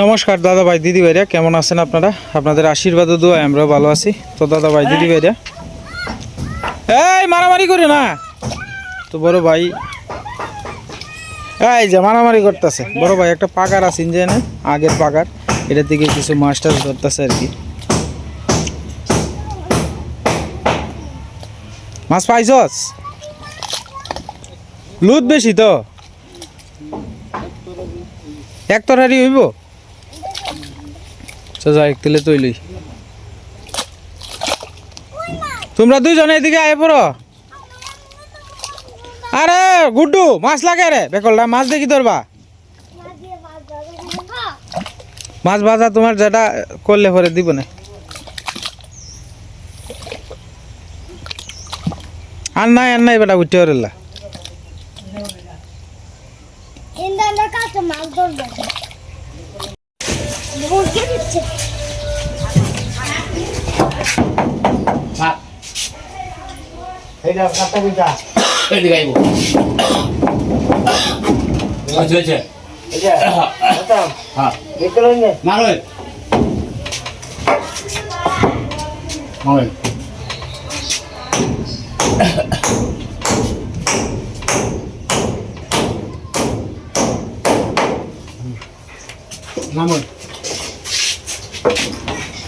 নমস্কার দাদা ভাই দিদি ভাইরা, কেমন আছেন আপনারা? আপনাদের আশীর্বাদ ও দোয়ায় আমরাও ভালো আছি। তো দাদা ভাই দিদি ভাইরা, এই মারামারি করে না তো বড় ভাই, এই যে মারামারি করতেছে বড় ভাই। একটা পাকার আছে ইঞ্জিনে, আগের পাকার, এটার দিকে কিছু মাস্টার ধরতেছে আর কি। মাছ পাইছস? লুট বেশি তো, এক তরকারি হইব। যাই তেলে তৈলি, তোমরা দুইজনে এদিকে আয় পড়ো। আরে গুড্ডু, মাছ লাগে রে বেকলটা, মাছ দেখি ধরবা। মাছ ভাজা তোমার যেটা করলে পরে দিব না। আর নাই বেটা, উঠতে পারলা।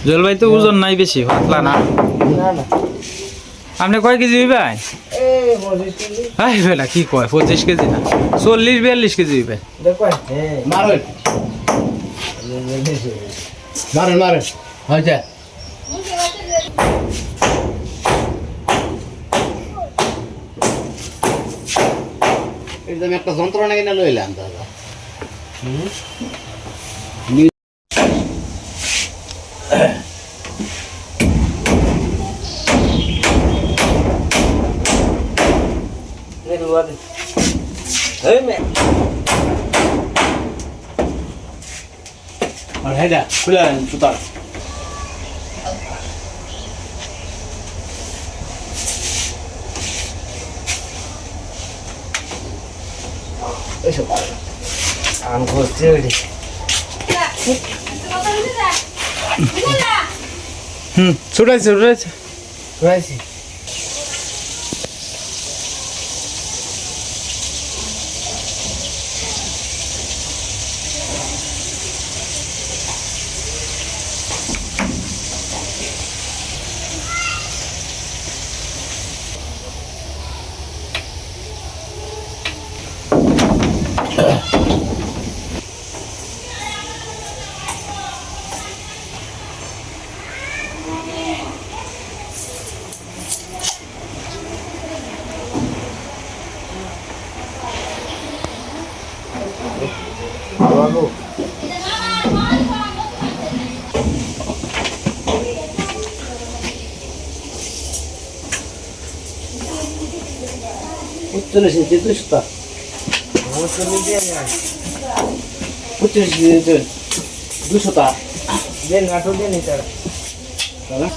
জলবায়ু তো ওজন নাই বেশি, পাতলা না। আপনি কয় কেজি হইবেন? এই বেলা কি কয়, 25 কেজি না 40-42 কেজি হইবে। একটা যন্ত্রণা কিনে লইলাম দাদা। হেডা খুলে সুতার আম করছে ছুটাইছে চলেছে 200টা 200টা দেন গাটো দেন এটা দাদা।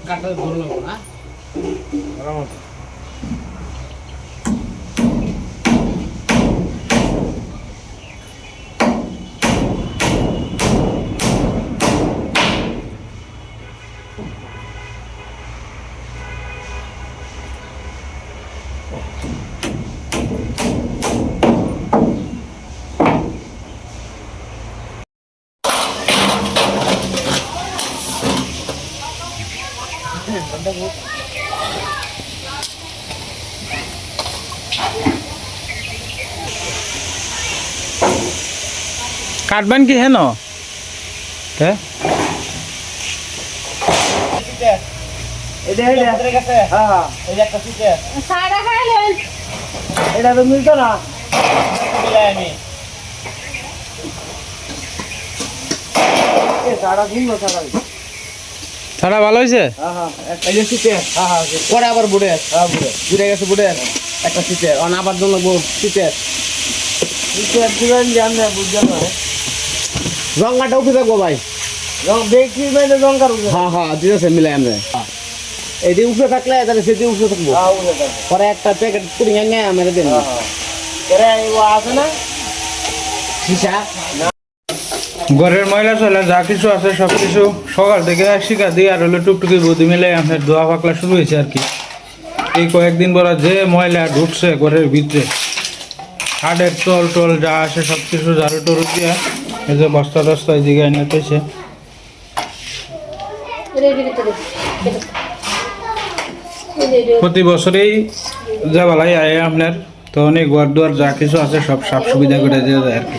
কাটা ধরলো না আরামত। কাটবেন কি হেন? এটা তো মিলতো না, ছাড়া ভালো হয়েছে। পরে আবার বুড়ে বুড়ে গেছে, বুড়ে একটা শীতের আবার জন্য শীতের দিবেন জানে বুঝতে পারে। রঙাটা উঠে থাকবো ভাই, রং দেখি রঙার হ্যাঁ ঠিক আছে মিলাই আমরা। এটি উঠে থাকলে তাহলে সেটি উঠে থাকবো, পরে একটা প্যাকেট করে মেরে দেন। আছে না সীসা ঘরের ময়লা চলে যা কিছু আছে সব কিছু সকাল থেকে শিকা দিয়ে আর হলো টুকটুকি বুদ্ধি মিলে আপনার ধোয়া পাকলা শুরু হয়েছে আর কি। এই কয়েকদিন পর যে ময়লা ঢুকছে ঘরের ভিতরে হাটের টল টল যা আসে সব কিছু ঝাড়ু টরু দিয়ে এই যে বস্তা টস্তা এদিকে এনে পেয়েছে। প্রতি বছরেই যা বলাই আয় আপনার তো অনেক ঘর দুয়ার যা কিছু আছে সব সাফ সুবিধা করে দেওয়া যায় আর কি।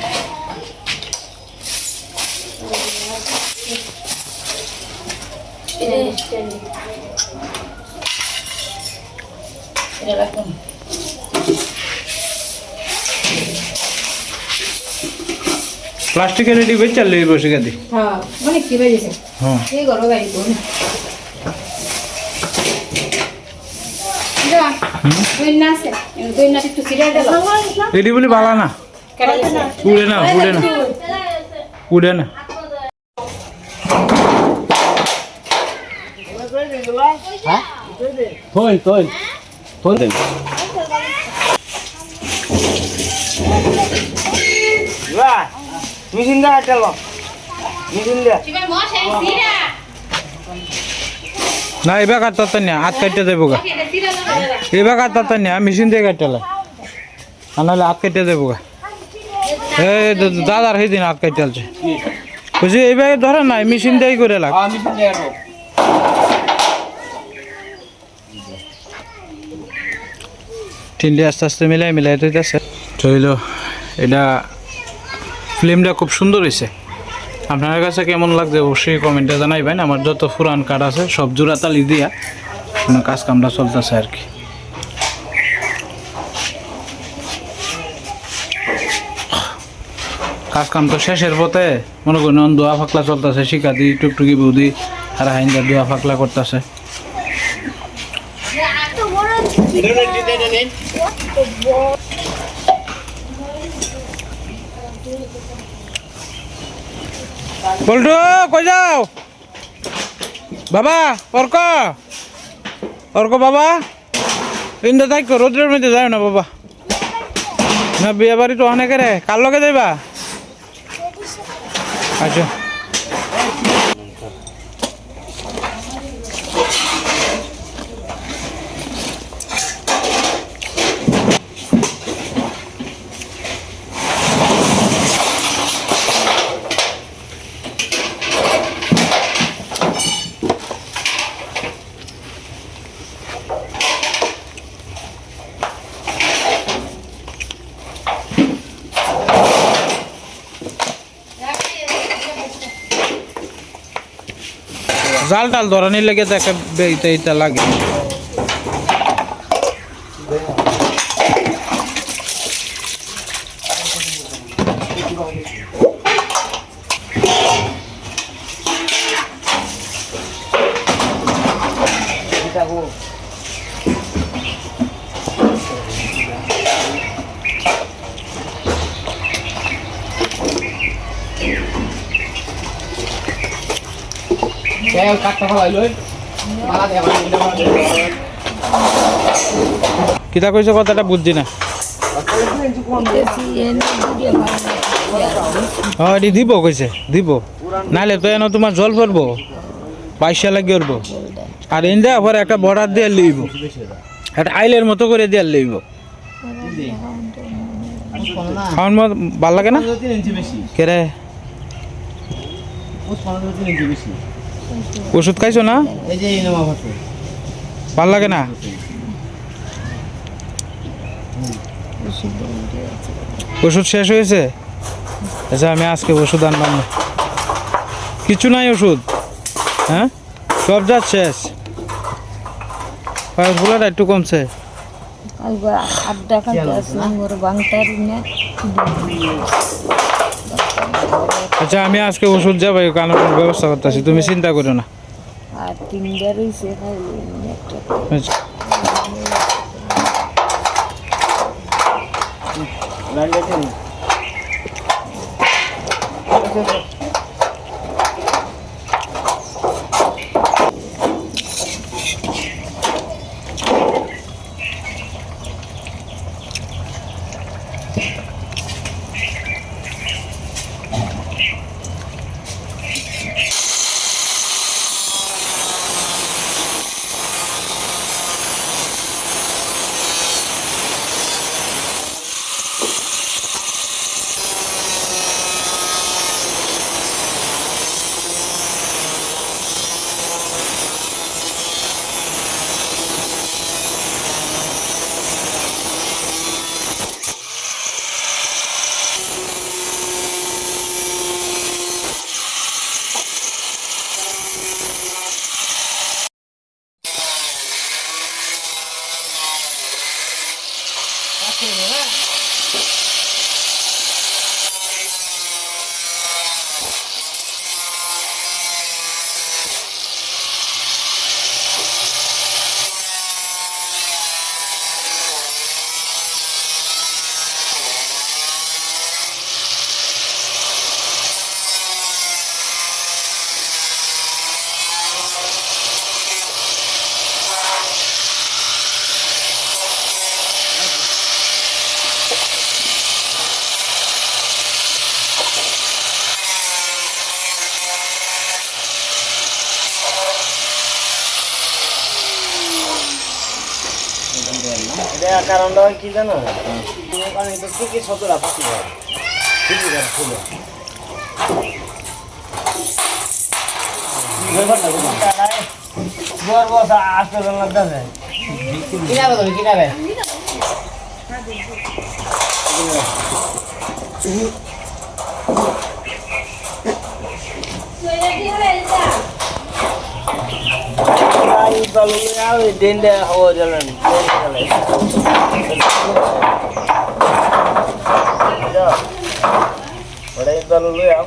প্লাস্টিকের রেডি করে চাললে বসে গেছি। হ্যাঁ অনেক কি বেরিয়েছে হ্যাঁ এই ঘর গাড়ি কোন যা তুই না আছে তুই না একটু সিরিয়াল দাও রেডি বলে বালা না উড়ে না উড়ে না উড়ে না। হ্যাঁ থই থই থই দেন বাহ মেশিন দা চল মেশিন দা এবার মশাই সিরা না এবার কাটতে না হাত কাটতে দেবো গা সিরা লাগা এবার কাটতে না মেশিন দিয়ে কাটলে আর নাহলে হাত কেটে দেবো গা। এই দাদার সেই দিন হাত কাটতে বুঝি এইভাবে ধরে নাই মেশিন দিয়েই করে লাগ। মেশিন দা তিনটে আস্তে আস্তে মিলাই মিলাই দিতেছে চইল। এটা ফিল্মটা খুব সুন্দর হয়েছে। আপনার কাছে কেমন লাগছে অবশ্যই কমেন্টে জানাইবেন। আমার যত পুরান কাঠ আছে সব জোড়া তালি দিয়া কাজ কামটা চলতেছে আর কি। কাজ কাম তো শেষের পথে মনে করেন দোয়া ফাকলা চলতেছে শিকাদি টুকটুকি বৌদি আর হাইন্দা দোয়া ফাকলা করতেছে। বল্টু কই যাও বাবা অর্ক অর্ক বাবা ইন্দা থাকো রোদ্রের মধ্যে যাও না বাবা না বিয়ে বাড়ি তো অনেকে রে কার লগে যাইবা আচ্ছা জাল টাল ধরানির লেগে তো একটা এইটা লাগে। কিতা কইছো কথাটা বুঝছি না। হ্যাঁ এটি দিব কইছে দিব নাহলে তো এনে তোমার জল পড়বো পয়সা লাগিয়ে উঠবো আর ইন্দা পরে একটা বর্ডার দিয়ে লইব একটা আইলের মতো করে দিয়ে লইব। খাওয়ান ভাল লাগে না কেরে ওষুধ খাইছো না ভাল লাগে না ওষুধ শেষ হয়েছে। আচ্ছা আমি আজকে ওষুধ আনলাম না কিছু নাই ওষুধ হ্যাঁ সব যা শেষ পায়ের একটু কমছে। আচ্ছা আমি আজকে ওষুধ যাবো কানানোর ব্যবস্থা করতেছি তুমি চিন্তা করো না। আর তিনবার হইছে আচ্ছা এটা কারণটা হয় কি জানো? আমি তো ঠিকই সতরা পাখি হয় ঠিকই করে ফুলে কিনারে ডেন্ডে হওয়া জ্বালান ওটাই চালু লই আও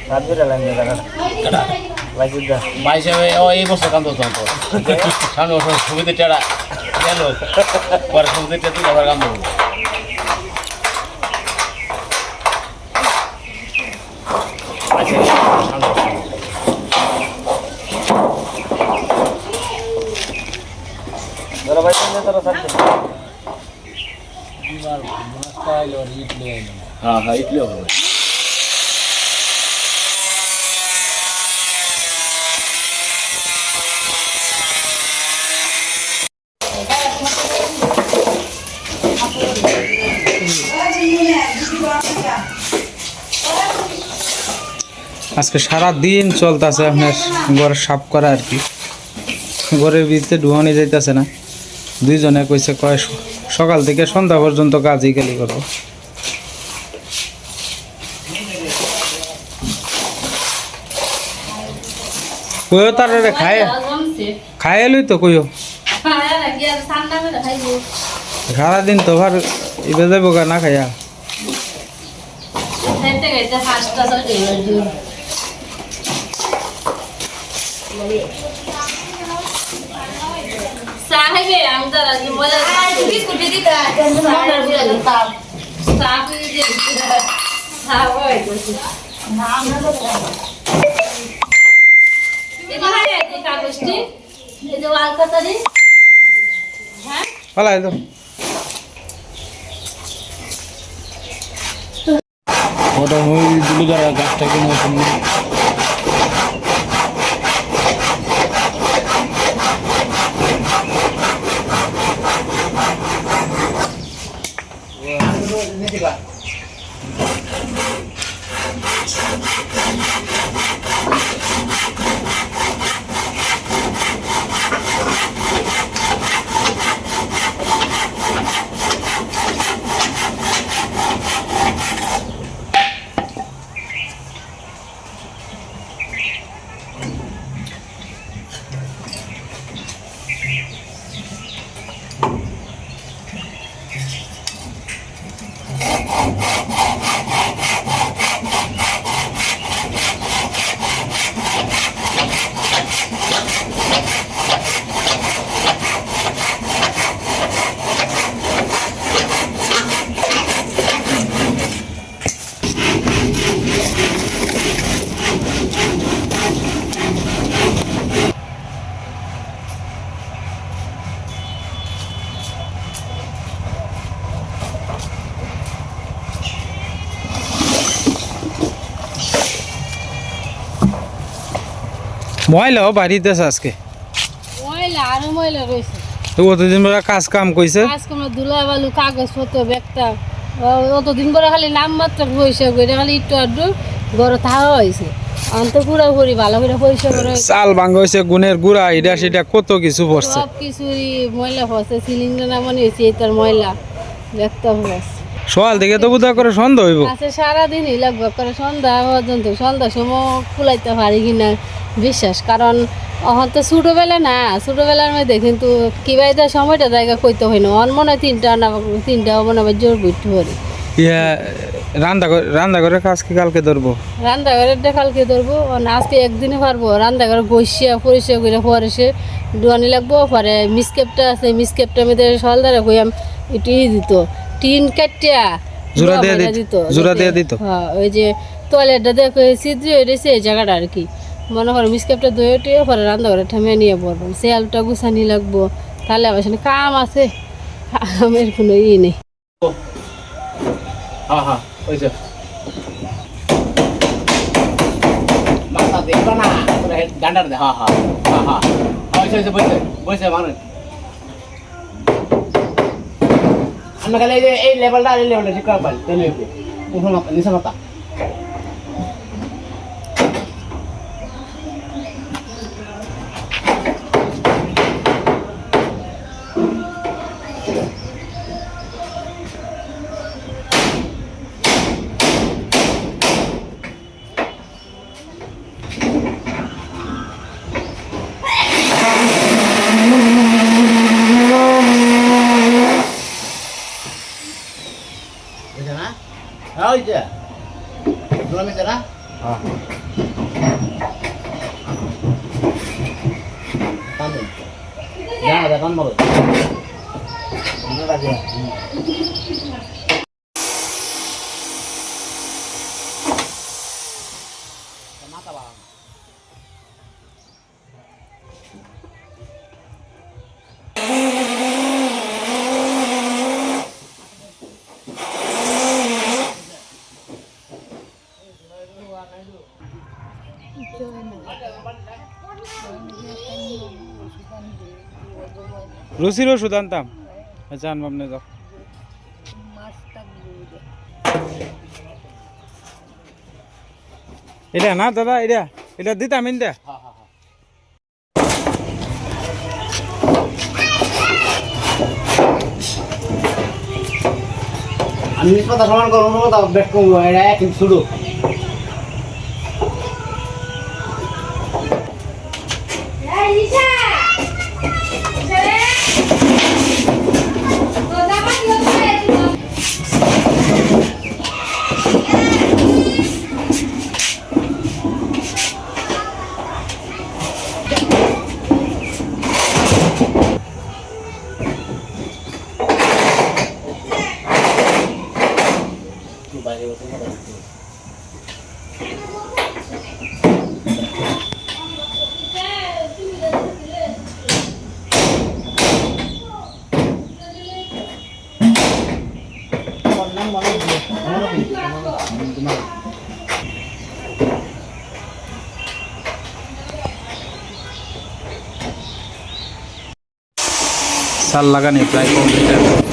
রাত বেলা লাগে দাদা লাগি দা ভাই সাহেব এই বছর কাম তো সামনে বছর সুবিধা টেড়া গেল পরে সুবিধা তুই আবার কাম করবো তোরা ভাই তোরা থাকতে হ্যাঁ হ্যাঁ ইডলিও হবে আজকে সারা দিন চলতেছে আপনার ঘর সাফ করা আর কি ঘরের ভিতরে ঢুয়ানি যাইতেছে না দুইজনে কইছে কয় সকাল থেকে সন্ধ্যা পর্যন্ত কাজই খালি করবো কইও তার খায় খায় লই তো কইও সারাদিন তো ভার ইবে যাবো না খাইয়া পালাই তো ওটা ওই দুটো জায়গা গাছটাকে মৌসুম ময়লাও বাড়িতেছে আজকে ময়লা আরো ময়লা রয়েছে তো অতদিন পরে কাজ কাম কইছে আজকে আমরা ধুলা বালু কাগজ পত্র ব্যাগটা অতদিন পরে খালি নাম মাত্র পরিষ্কার করে খালি একটু আড্ডু ঘরে থাকা হয়েছে অন্ত পুরোপুরি ভালো করে পরিষ্কার করা হয়েছে চাল ভাঙ্গা হয়েছে গুণের গুড়া এটা সেটা কত কিছু পড়ছে সব কিছুই ময়লা পড়ছে সিলিন্ডার নামানো হয়েছে তার ময়লা ব্যাগটা পড়ছে সকাল থেকে তো বোধহয় করে সন্ধ্যা হইব আচ্ছা সারাদিনই লাগবে করে সন্ধ্যা পর্যন্ত সন্ধ্যার সময় ফুলাইতে পারি কিনা বিশ্বাস কারণ এখন তো ছোটোবেলা না ছোটোবেলার মধ্যে কিন্তু কিবাইতে সময়টা জায়গা কইতে হয় না অন মনে হয় তিনটা মনে হয় জোর বুঝতে পারি ইয়া রান্না করে কাজ কি কালকে ধরবো রান্নাঘরের কালকে ধরবো আজকে একদিনে পারবো রান্নাঘর গসিয়া পরিষ্কার করে পরে সে ডুয়ানি লাগবো পরে মিসকেপটা আছে মিসকেপটা মধ্যে সলদারে কইয়াম একটু দিত টিন কাটিয়া জোড়া দিয়ে দিত হ্যাঁ ওই যে টয়লেটটা দেখো ছিদ্রি হয়ে রয়েছে এই জায়গাটা আর কি মনে করো মিসকেপটা ধুয়ে টুয়ে পরে রান্নাঘরে ঠামিয়ে নিয়ে পড়বো সেলটা গুছানি লাগবো তাহলে আবার সেখানে কাম আছে কামের কোনো নেই হ্যাঁ হ্যাঁ ওইছে মাথা দেখবা না তোরা ডান্ডার দে হ্যাঁ হ্যাঁ হ্যাঁ হ্যাঁ ওইছে ওইছে বইছে বইছে মানুষ আমরা খালি এই লেভেলটা ঠিক করা পারি তাহলে উপর মাথা নিচে মাথা ওইছে দোলা মিছে না হ্যাঁ কান্দে জানা দা কান মারো না রাজে মাথা বাড়া রুচির ওষুধ আনতাম আচ্ছা আনবো আপনি যাও এটা না দাদা এটা দিতাম ইন্দা আমি কথা সমান করবো না কথা ব্যাক করবো এটা এক শুরু সাল লাগানি প্রায় কমপ্লিট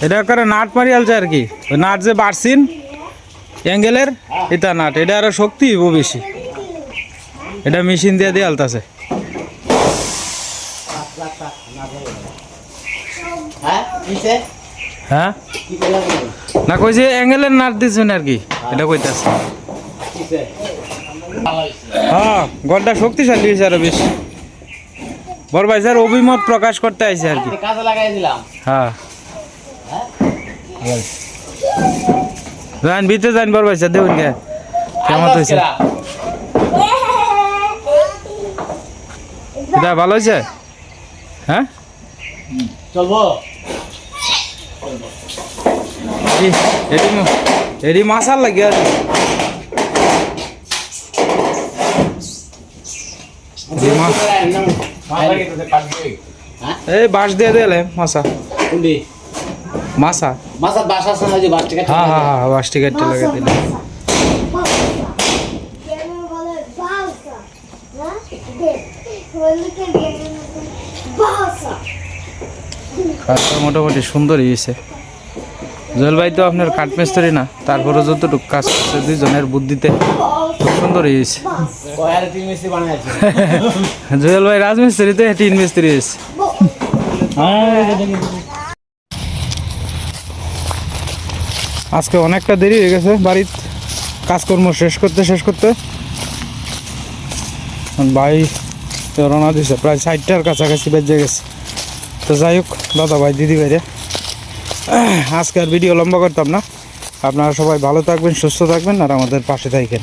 এটা করে নাট মারি আলছে আর কি ওই নাট যে বাড়ছিন অ্যাঙ্গেলের এটা নাট এটা আরো শক্তি হইব বেশি এটা মেশিন দিয়ে দিয়ে আলতাছে হ্যাঁ না কইছে অ্যাঙ্গেলের নাট দিছেন আর কি এটা কইতাছে হ্যাঁ গড়টা শক্তিশালী হয়েছে আরো বেশি বড় ভাই স্যার অভিমত প্রকাশ করতে আইছে আর কি কাজে লাগাই দিলাম হ্যাঁ যান ভিতরে যান বড় ভাই স্যার দেখুন কে কেমন হয়েছে এটা ভালো হয়েছে হ্যাঁ চলবো এটি মাসাল লাগে আর এই বাঁশ দিয়ে দিলে মাসা কোনটি মাসা মাছের বাসা আছে না যে বাস টিকেট হ্যাঁ হ্যাঁ হ্যাঁ বাঁশ টিকেটটা লাগিয়ে দিলে কাজটা মোটামুটি সুন্দরই হয়েছে জল ভাই তো আপনার কাঠমিস্ত্রি না তারপরে যতটুকু কাজ করছে দুইজনের বুদ্ধিতে খুব সুন্দরই হয়েছে কয়ারে 3 মিনিট বানাই আছে জুয়েল ভাই রাজমিস্ত্রি তো তিন মিস্ত্রি হয়েছে আজকে অনেকটা দেরি হয়ে গেছে বাড়ির কাজকর্ম শেষ করতে ভাই রওনা দিছে প্রায় 60টার কাছাকাছি বেজে গেছে তো যাই হোক দাদা ভাই দিদি ভাইরে আজকে আর ভিডিও লম্বা করতাম না আপনারা সবাই ভালো থাকবেন সুস্থ থাকবেন আর আমাদের পাশে থাকবেন